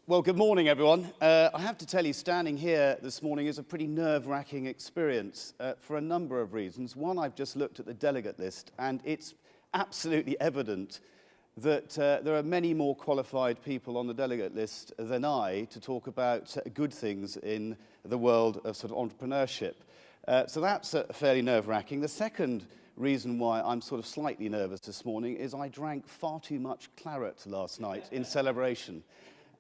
Well, good morning, everyone. I have to tell you, standing here this morning is a pretty nerve-wracking experience for a number of reasons. One, I've just looked at the delegate list, and it's absolutely evident that there are many more qualified people on the delegate list than I to talk about good things in the world of sort of entrepreneurship. So that's fairly nerve-wracking. The second reason why I'm sort of slightly nervous this morning is I drank far too much claret last night in celebration.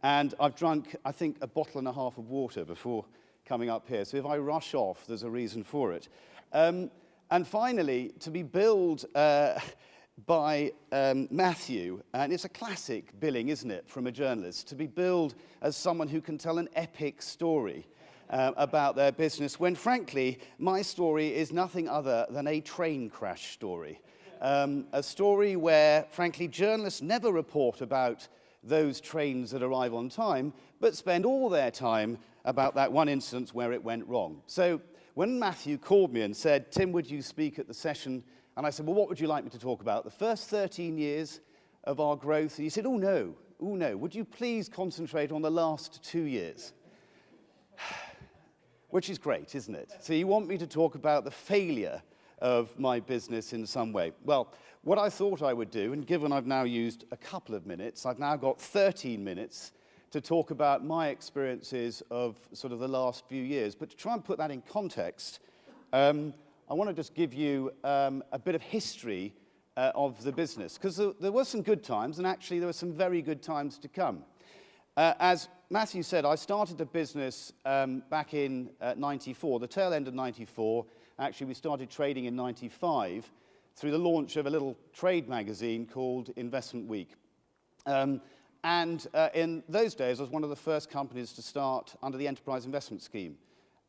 And I've drunk, I think, a bottle and a half of water before coming up here. So if I rush off, there's a reason for it. And finally, to be billed by Matthew, and it's a classic billing, isn't it, from a journalist, to be billed as someone who can tell an epic story about their business, when frankly, my story is nothing other than a train crash story. A story where, frankly, journalists never report about those trains that arrive on time, but spend all their time about that one instance where it went wrong. So when Matthew called me and said, "Tim, would you speak at the session?" And I said, "Well, what would you like me to talk about? The first 13 years of our growth?" And he said, oh no, would you please concentrate on the last 2 years? Which is great, isn't it? So you want me to talk about the failure of my business in some way. Well, what I thought I would do, and given I've now used a couple of minutes, I've now got 13 minutes to talk about my experiences of sort of the last few years. But to try and put that in context, I want to just give you a bit of history of the business, because there were some good times, and actually there were some very good times to come. As Matthew said, I started the business back in 94, the tail end of 94. Actually, we started trading in 95 through the launch of a little trade magazine called Investment Week. In those days, I was one of the first companies to start under the Enterprise Investment Scheme.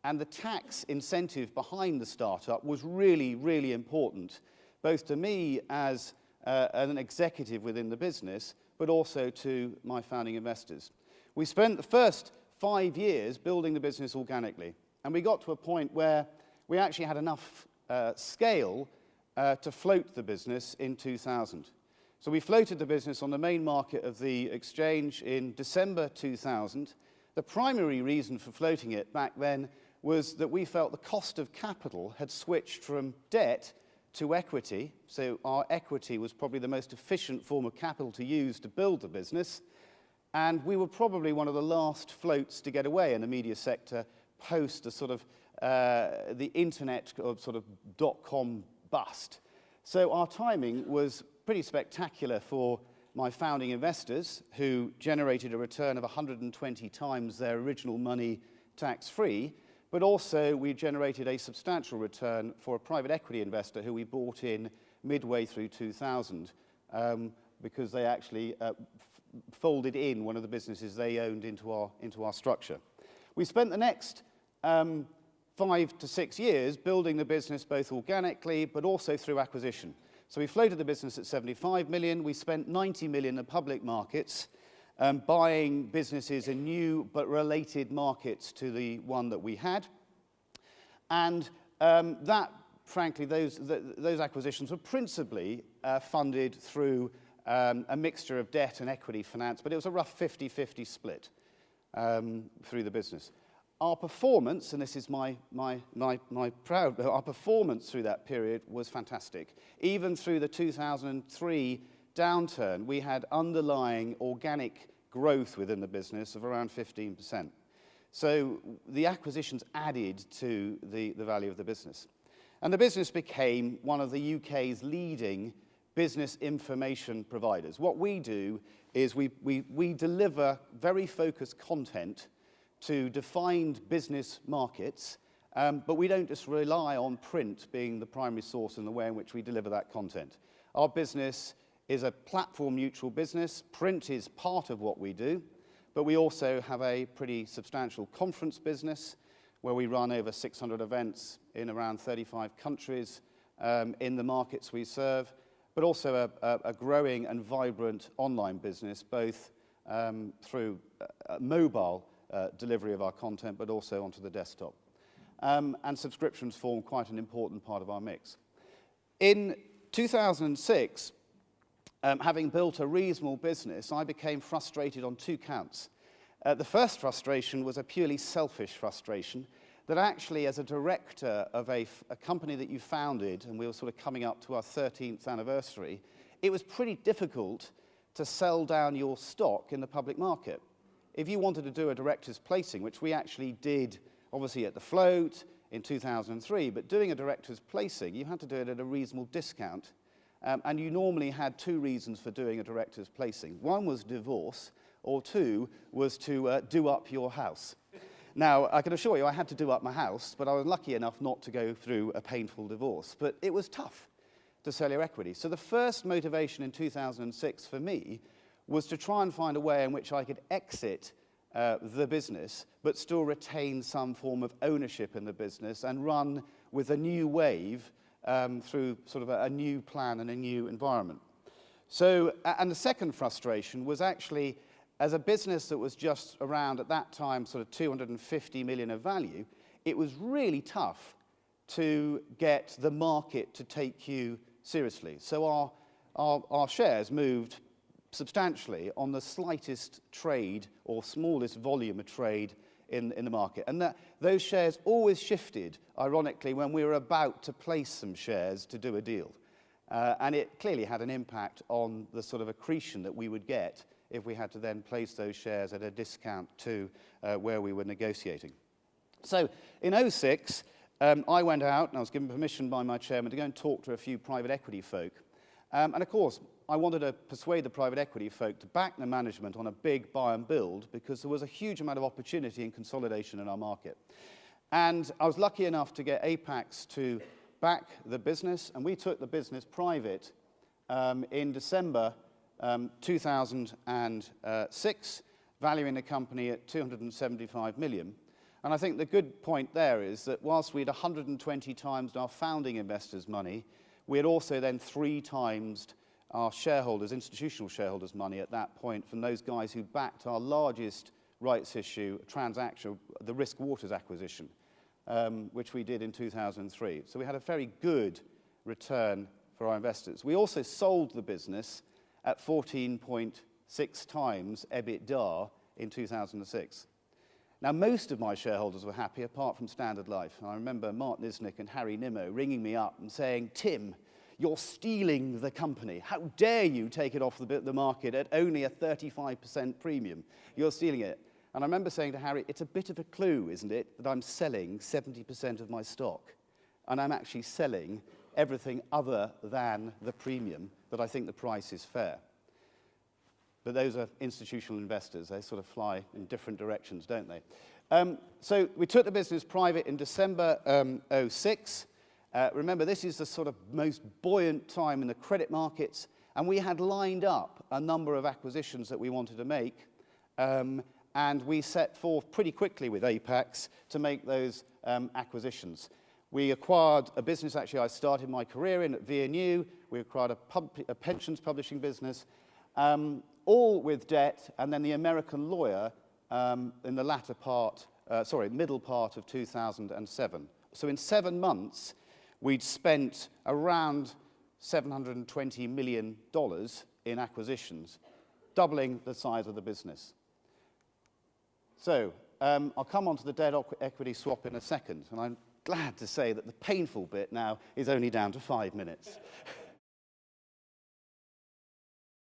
And the tax incentive behind the startup was really, really important, both to me as an executive within the business, but also to my founding investors. We spent the first 5 years building the business organically. And we got to a point where we actually had enough scale to float the business in 2000. So we floated the business on the main market of the exchange in December 2000. The primary reason for floating it back then was that we felt the cost of capital had switched from debt to equity. So our equity was probably the most efficient form of capital to use to build the business. And we were probably one of the last floats to get away in the media sector post the sort of the internet sort of dot-com bust. So our timing was pretty spectacular for my founding investors, who generated a return of 120 times their original money tax-free, but also we generated a substantial return for a private equity investor who we bought in midway through 2000 because they actually folded in one of the businesses they owned into our structure. We spent the next 5 to 6 years building the business both organically but also through acquisition. So we floated the business at 75 million. We spent 90 million in public markets, buying businesses in new but related markets to the one that we had. And that, frankly, those acquisitions were principally funded through a mixture of debt and equity finance, but it was a rough 50-50 split through the business. Our performance, and this is my proud, our performance through that period was fantastic. Even through the 2003 downturn, we had underlying organic growth within the business of around 15%. So the acquisitions added to the value of the business. And the business became one of the UK's leading business information providers. What we do is we deliver very focused content to defined business markets, but we don't just rely on print being the primary source in the way in which we deliver that content. Our business is a platform-neutral business. Print is part of what we do, but we also have a pretty substantial conference business where we run over 600 events in around 35 countries in the markets we serve, but also a growing and vibrant online business, both through mobile delivery of our content, but also onto the desktop. And subscriptions form quite an important part of our mix. In 2006, having built a reasonable business, I became frustrated on 2 counts. The first frustration was a purely selfish frustration that actually, as a director of a company that you founded, and we were sort of coming up to our 13th anniversary, it was pretty difficult to sell down your stock in the public market. If you wanted to do a director's placing, which we actually did, obviously at the float in 2003, but doing a director's placing, you had to do it at a reasonable discount. And you normally had two reasons for doing a director's placing. One was divorce, or two was to do up your house. Now, I can assure you I had to do up my house, but I was lucky enough not to go through a painful divorce. But it was tough to sell your equity. So the first motivation in 2006 for me was to try and find a way in which I could exit the business, but still retain some form of ownership in the business and run with a new wave through sort of a new plan and a new environment. So, and the second frustration was actually, as a business that was just around at that time sort of 250 million of value, it was really tough to get the market to take you seriously. So our shares moved substantially on the slightest trade or smallest volume of trade in the market. And those shares always shifted, ironically, when we were about to place some shares to do a deal. And it clearly had an impact on the sort of accretion that we would get if we had to then place those shares at a discount to where we were negotiating. So in 2006, I went out and I was given permission by my chairman to go and talk to a few private equity folk. And of course, I wanted to persuade the private equity folk to back the management on a big buy and build because there was a huge amount of opportunity and consolidation in our market. And I was lucky enough to get Apax to back the business, and we took the business private in December 2006, valuing the company at 275 million. And I think the good point there is that whilst we'd 120 times our founding investors' money, we had also then 3 times our shareholders, institutional shareholders' money at that point from those guys who backed our largest rights issue transaction, the Risk Waters acquisition, which we did in 2003. So we had a very good return for our investors. We also sold the business at 14.6 times EBITDA in 2006. Now, most of my shareholders were happy, apart from Standard Life. And I remember Mark Nisnick and Harry Nimmo ringing me up and saying, "Tim, you're stealing the company. How dare you take it off the market at only a 35% premium? You're stealing it." And I remember saying to Harry, "It's a bit of a clue, isn't it, that I'm selling 70% of my stock, and I'm actually selling everything other than the premium, that I think the price is fair." But those are institutional investors. They sort of fly in different directions, don't they? So we took the business private in December 2006. Remember, this is the sort of most buoyant time in the credit markets, and we had lined up a number of acquisitions that we wanted to make, and we set forth pretty quickly with Apax to make those acquisitions. We acquired a business, actually, I started my career in at VNU. We acquired a pensions publishing business, all with debt, and then the American lawyer in the middle part of 2007. So in 7 months, we'd spent around $720 million in acquisitions, doubling the size of the business. So I'll come on to the debt equity swap in a second, and I'm glad to say that the painful bit now is only down to 5 minutes.